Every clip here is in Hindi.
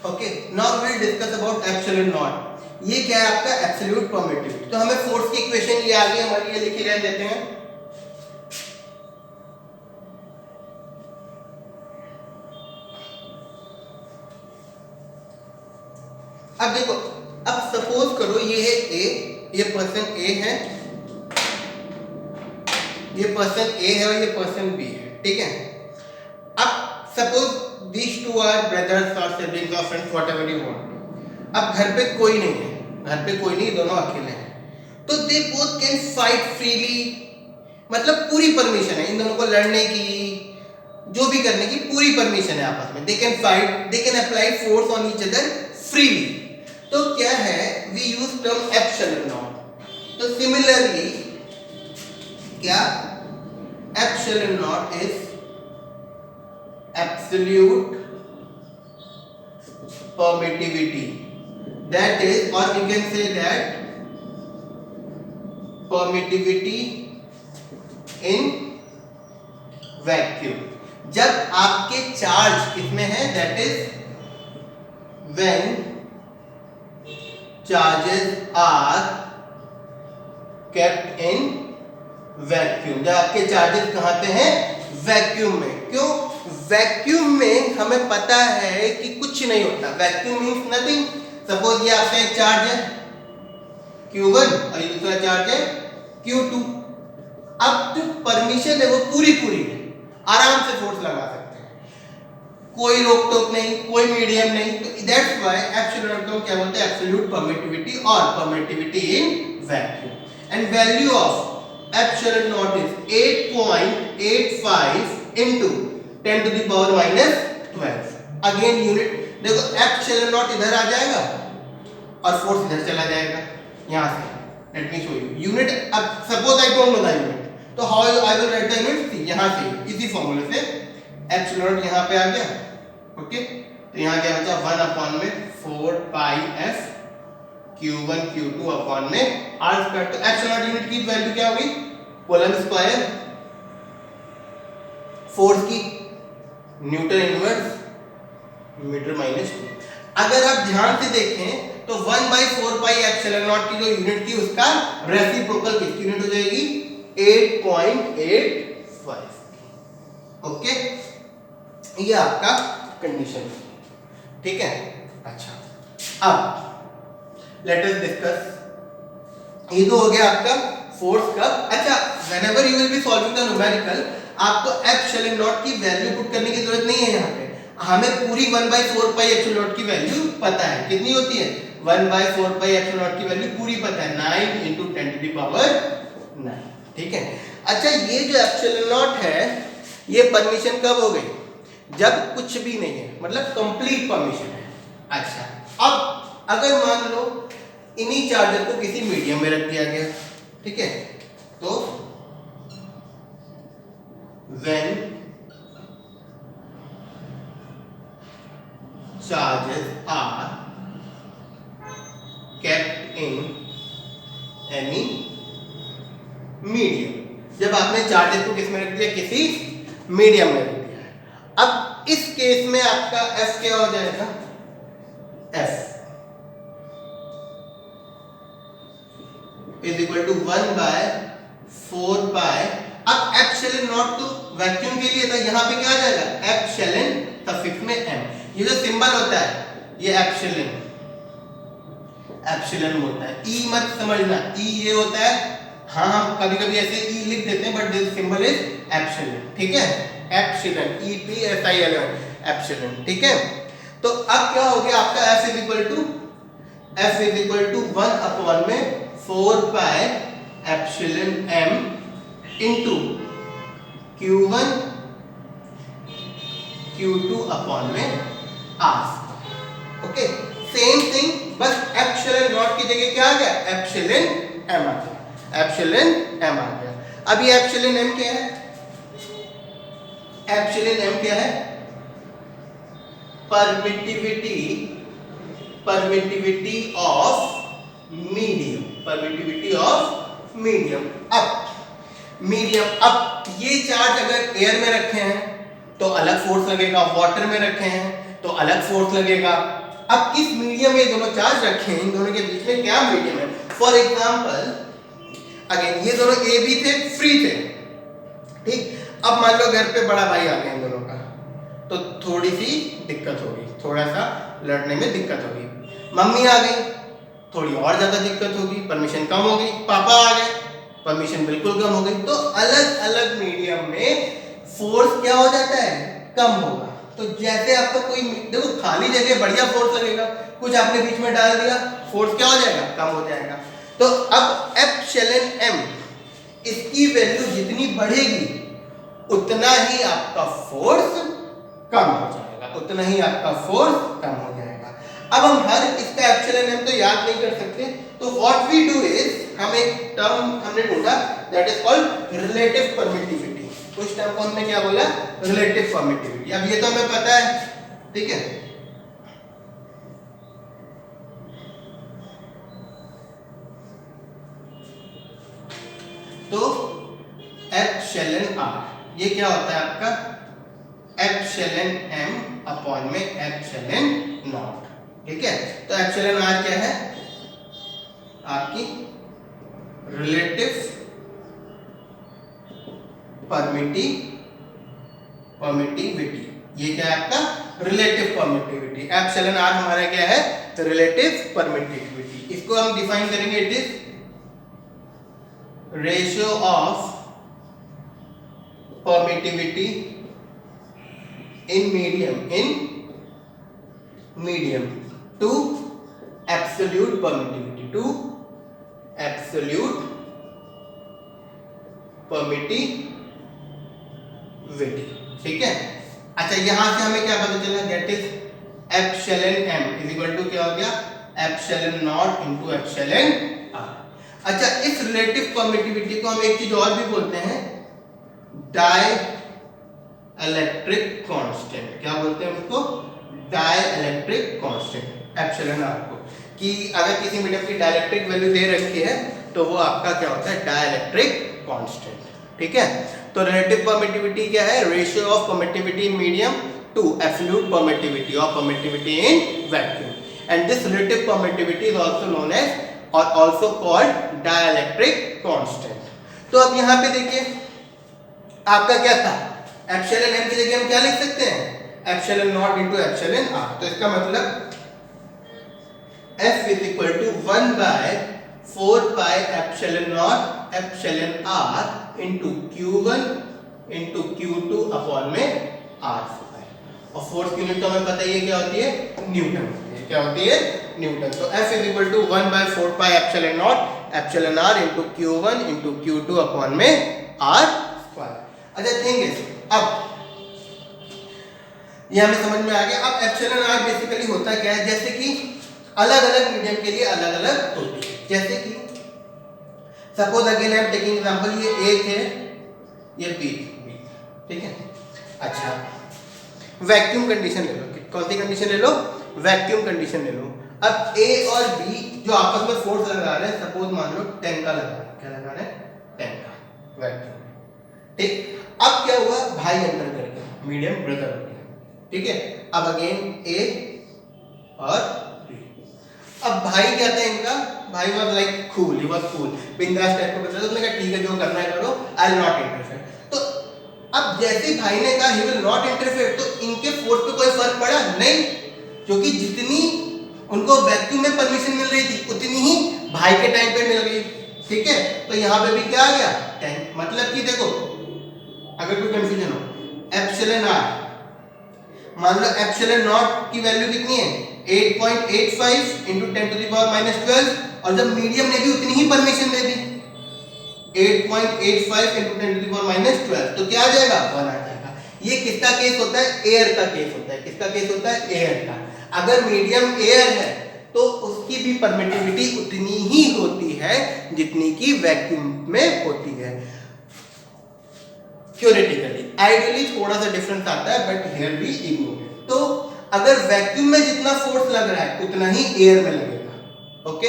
Okay, now we will discuss about epsilon naught. ये क्या है आपका एब्सोल्यूट परमिटिविटी। तो हमें फोर्स की इक्वेशन ये आ गई हमारी, ये लिखी रहने देते हैं। अब देखो, अब सपोज करो ये है ए, ये पर्सन ए है, ये पर्सन ए है और ये पर्सन बी है, ठीक है। अब suppose these two are brothers or siblings or friends whatever you want। अब घर पे कोई नहीं है, घर पे कोई नहीं, दोनों अकेले हैं, तो they both can fight freely, मतलब पूरी परमिशन है इन दोनों को लड़ने की, जो भी करने की पूरी परमिशन है आपस में। they can fight, they can apply force on each other freely। तो क्या है, we use term epsilon naught। तो सिमिलरली क्या, epsilon naught is absolute permittivity, that is, or we can say that permittivity in vacuum। जब आपके चार्ज किसमें है, that is when charges are kept in vacuum। जब आपके चार्जेस कहाँ पे हैं, वैक्यूम में। क्यों, वैक्यूम में हमें पता है कि कुछ नहीं होता। Vacuum means nothing. सपोज ये आपका एक चार्ज है Q1 और ये दूसरा चार्ज है Q2। अब जो परमिशन है वो पूरी पूरी है, आराम से फोर्स लगा सकते हैं, कोई रोक टोक नहीं, कोई मीडियम नहीं। तो दैट्स व्हाई एब्सोल्यूट को क्या बोलते हैं, एब्सोल्यूट परमिटिविटी और permittivity in vacuum. And value of epsilon naught is 8.85 into 10 to the power minus 12। Again unit देखो, epsilon naught इधर आ जाएगा और फोर्स इधर चला जाएगा यहाँ से। Let me show you unit. अब suppose I don't know the unit, तो how I will write the unit, यहाँ से इसी फॉर्मूले से epsilon naught यहाँ पे आ गया। ओके, तो यहाँ क्या बचा, 1 अपॉन में 4 पाई f Q1 Q2 अपॉन में r स्क्वायर। तो epsilon naught यूनिट की वैल्यू क्या होगी, कूलम स्क्वायर, फोर्स की न्यूटन इनवर्स मीटर माइनस 2। अगर आप ध्यान से देखें तो 1/4 पाई एप्सिलॉन नॉट की जो यूनिट थी उसका रेसिप्रोकल किसकी यूनिट हो जाएगी, 8.85। ओके, ये आपका कंडीशन, ठीक है। अच्छा, अब लेट अस डिस्कस। ये तो हो गया आपका फोर्स कब। अच्छा, whenever you will be solving the numerical, आपको एप्सिलॉन नॉट की वैल्यू पुट करने की जरूरत नहीं है। यहाँ पे हमें पूरी 1/4 पाई एप्सिलॉन नॉट की वैल्यू पता है, कितनी होती है, 1/4 पाई एप्सिलॉन नॉट की वैल्यू पूरी पता है, 9 × 10 to the power 9, ठीक है। अच्छा, ये जो एप्सिलॉन नॉट है ये परमिशन कब हो गई, जब कुछ भी नहीं है, मतलब कंप्लीट परमिशन है। अच्छा, अब अगर मान लो इन्हीं चार्जर को किसी मीडियम में रख दिया गया, ठीक है, तो when charges are kept in any medium, जब आपने चार्जेस को किस में रख दिया, किसी मीडियम में रख दिया है। अब इस केस में आपका F क्या हो जाएगा, F is equal to 1/4 पाई। अब एप्सिलॉन नॉट तो वैक्यूम के लिए था, यहाँ पे क्या आ जाएगा, एप्सिलॉन सफिक्स में m। ये जो सिंबल होता है ये एप्सिलॉन होता है, ई मत समझना, ई ये होता है, हाँ हम कभी कभी ऐसे ई लिख देते हैं, but this symbol is epsilon, ठीक है, एप्सिलॉन, EPSILON, एप्सिलॉन, ठीक है। तो अब क्या हो गया आपका F is equal to 1 upon में 4 pi epsilon m into Q1 Q2 upon में r। ओके, सेम थिंग, बस एप्सिलॉन नॉट की जगह क्या आ गया, एप्सिलॉन m आ गया, एप्सिलॉन m आ गया। अब ये एप्सिलॉन m क्या है, एप्सिलॉन m क्या है, परमिटिविटी ऑफ मीडियम। अब मीडियम, अब ये चार्ज अगर एयर में रखे हैं तो अलग फोर्स लगेगा, वाटर में रखे हैं तो अलग फोर्स लगेगा। अब किस मीडियम में दोनों चार्ज रखे हैं, इन दोनों के बीच में क्या मीडियम है। फॉर एग्जांपल अगेन ये दोनों ए बी थे, फ्री थे, ठीक। अब मान लो घर पे बड़ा भाई आ गया इन दोनों का, तो थोड़ी सी दिक्कत होगी, थोड़ा सा लड़ने में दिक्कत होगी। मम्मी आ गई, थोड़ी और ज्यादा दिक्कत होगी, परमिशन कम हो गई। पापा आ गए, परमिशन बिल्कुल कम हो गई। तो अलग अलग मीडियम में फोर्स क्या हो जाता है, कम होगा। तो जैसे आपको कोई देखो खाली जगह बढ़िया फोर्स लगेगा, कुछ आपने बीच में डाल दिया, फोर्स क्या हो जाएगा, कम हो जाएगा। तो अब एप्सिलॉन एम इसकी वैल्यू जितनी बढ़ेगी उतना ही आपका फोर्स कम हो जाएगा, उतना ही आपका फोर्स कम हो जाएगा। अब हम हर इसका एप्सिलॉन एम तो याद नहीं कर सकते, तो व्हाट वी डू इज हम एक टर्म हमने ढूंढा that is called relative permittivity. उस टर्म को हमने क्या बोला, रिलेटिव परमिटिविटी। अब ये तो हमें पता है, ठीक है। तो एप्सिलॉन आर ये क्या होता है आपका, एप्सिलॉन एम अपॉन में एप्सिलॉन नॉट, ठीक है। तो एप्सिलॉन आर क्या है, आपकी रिलेटिव परमिटिविटी। ये क्या है आपका रिलेटिव परमिटिविटी। एप्सिलॉन आर हमारा क्या है, रिलेटिव परमिटिविटी। इसको हम डिफाइन करेंगे, it is ratio of permittivity in medium to absolute permittivity, to absolute permittivity, ठीक है। अच्छा यहां से हमें क्या पता चला, that is epsilon M is equal to क्या हो गया, epsilon naught into epsilon R. अच्छा इस रिलेटिव परमिटिविटी को हम एक चीज और भी बोलते हैं, डाई इलेक्ट्रिक कांस्टेंट। क्या बोलते हैं उसको, dielectric constant epsilon R को। कि अगर किसी मीडियम की डाइलेक्ट्रिक वैल्यू दे रखी है तो वो आपका क्या होता है, डाई इलेक्ट्रिक कांस्टेंट, ठीक है। तो रिलेटिव परमिटिविटी क्या है, ratio of permittivity in medium to absolute permittivity और permittivity in vacuum. And this relative permittivity is also known as और also called dielectric constant. तो अब यहां पे देखिए आपका क्या था, एप्सिलॉन एम की जगह हम क्या लिख सकते हैं, epsilon naught into epsilon R. तो इसका मतलब F is equal to 1 by 4 pi epsilon naught epsilon R into Q1 into Q2 upon में R स्क्वायर। और फोर्स की यूनिट तो हमें पता ही है क्या होती है, न्यूटन होती है। क्या होती है, न्यूटन। तो F is equal to 1 by 4 pi epsilon naught epsilon R into Q1 into Q2 upon में R स्क्वायर। अच्छा थिंग इज, अब ये हमें समझ में आ गया। अब एप्सिलॉन आर बेसिकली होता क्या है, जैसे कि अलग अलग मीडियम के लिए अलग अलग होती है। जैसे कि suppose again I am taking example, ये ए थे, ये बी, ठीक है। अच्छा वैक्यूम कंडीशन ले लो, कौन सी कंडीशन ले लो, वैक्यूम कंडीशन ले लो। अब ए और बी जो आपस में फोर्स लगा रहे हैं, सपोज मान लो 10 का लगा रहे हैं, क्या लगा रहे हैं, 10 का वैक्यूम, ठीक। अब क्या हुआ, भाई अंदर कर गया, मीडियम ब्रदर हो गया, ठीक है। अब अगेन ए और बी। अब भाई क्या था इनका, भाई was like cool, he was cool, बिंदास टाइप का बंदा था। उसने कहा ठीक है जो करना है करो, आई विल नॉट इंटरफेयर। तो अब जैसे भाई ने कहा ही विल नॉट इंटरफेयर, तो इनके फोर्स पे कोई फर्क पड़ा नहीं, क्योंकि जितनी उनको वैक्यूम में परमिशन मिल रही थी उतनी ही भाई के टाइम पे मिल गई, ठीक है। तो यहाँ पे भी क्या आ गया, 10। मतलब कि देखो अगर कोई कंफ्यूजन हो, एप्सिलॉन आर, मान लो एप्सिलॉन नॉट की वैल्यू कितनी है, 8.85 × 10⁻⁻12, और जब मीडियम ने भी उतनी ही परमिशन दे दी 8.85 × 10⁻12, तो क्या आ जाएगा, 1 आ जाएगा। ये किसका केस होता है, एयर का केस होता है। किसका केस होता है, एयर का। अगर मीडियम एयर है तो उसकी भी परमिटिविटी उतनी ही होती है जितनी की वैक्यूम में होती है। थ्योरेटिकली, आइडियली थोड़ा सा डिफरेंस आता है, बट हियर भी इग्नोर है। तो अगर वैक्यूम में जितना फोर्स लग रहा है उतना ही एयर में लगेगा, ओके।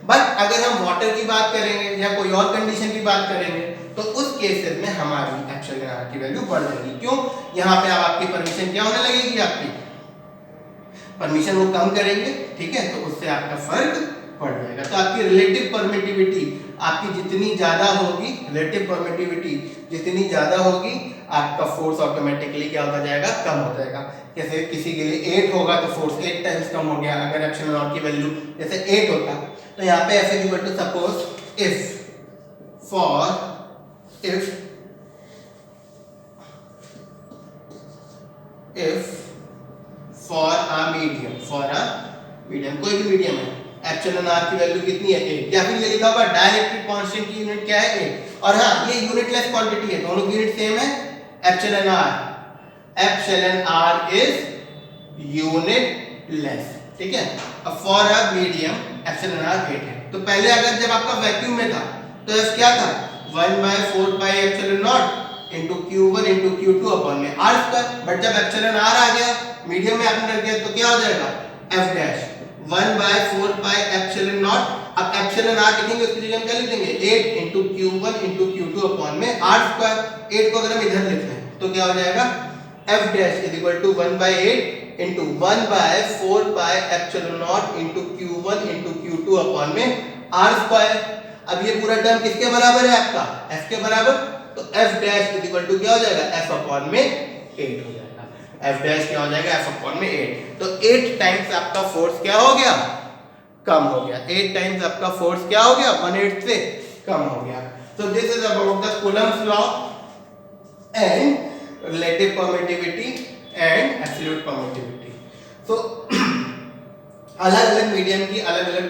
बट अगर हम वाटर की बात करेंगे या कोई और कंडीशन की बात करेंगे तो उस केसेस में हमारी एप्सिलॉन आर की वैल्यू बढ़ जाएगी। क्यों? यहाँ पे अब आपकी परमिशन क्या होने लगेगी, आपकी परमिशन वो कम करेंगे, ठीक है, तो उससे आपका फर्क पड़ जाएगा। तो आपकी रिलेटिव परमिटिविटी आपकी जितनी ज्यादा होगी, रिलेटिव परमिटिविटी जितनी ज्यादा होगी, आपका फोर्स ऑटोमेटिकली क्या होता जाएगा, कम हो जाएगा। जैसे किसी के लिए 8 होगा तो फोर्स 8 टाइम्स कम हो गया। अगर एप्सिलॉन नॉट की वैल्यू जैसे 8 होता तो यहाँ पे ऐसे equal to suppose if for a medium कोई भी मीडियम है, एप्सिलॉन आर की वैल्यू कितनी है 8, या फिर ये लिखा हुआ डाइलेक्ट्रिक कांस्टेंट की यूनिट क्या है 8, और हाँ ये यूनिटलेस क्वांटिटी है, दोनों की यूनिट सेम है। एप्सिलॉन आर इज यूनिटलेस, ठीक है। अब for a medium epsilon R 8 है। तो पहले अगर जब आपका वैक्यूम में था तो एफ क्या था 1/4 pi epsilon naught into q1 into q2 upon में r स्क्वायर। बट जब एप्सिलॉन r आ गया, मीडियम में आपने रख दिया, तो क्या हो जाएगा f dash 1/4 pi epsilon not. अब एप्सिलॉन r लिखेंगे उसकी जगह हम क्या लिख देंगे 8 into q1 into q2 upon में r स्क्वायर। 8 को अगर हम इधर लिख लें तो क्या हो जाएगा f dash is equal to 1/8 into 1/4 pi epsilon naught into q1 into q2 upon में r स्क्वायर। अब ये पूरा टर्म किसके बराबर है आपका f के बराबर, तो f dash is equal to क्या हो जाएगा f अपॉन में 8 हो जाएगा। f डैश क्या हो जाएगा f अपॉन में 8। तो 8 टाइम्स आपका फोर्स क्या हो गया, कम हो गया। 8 टाइम्स आपका फोर्स क्या हो गया 1/8 से कम हो गया। तो this is about the Coulomb's law and relative permittivity and absolute permittivity. तो अलग-अलग मीडियम की अलग-अलग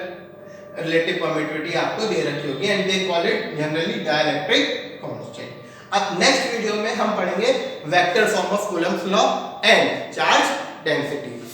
रिलेटिव परमिटिविटी आपको दे रखी होगी and they call it generally dielectric constant. अब नेक्स्ट वीडियो में हम पढ़ेंगे vector form of Coulomb's law and charge densities.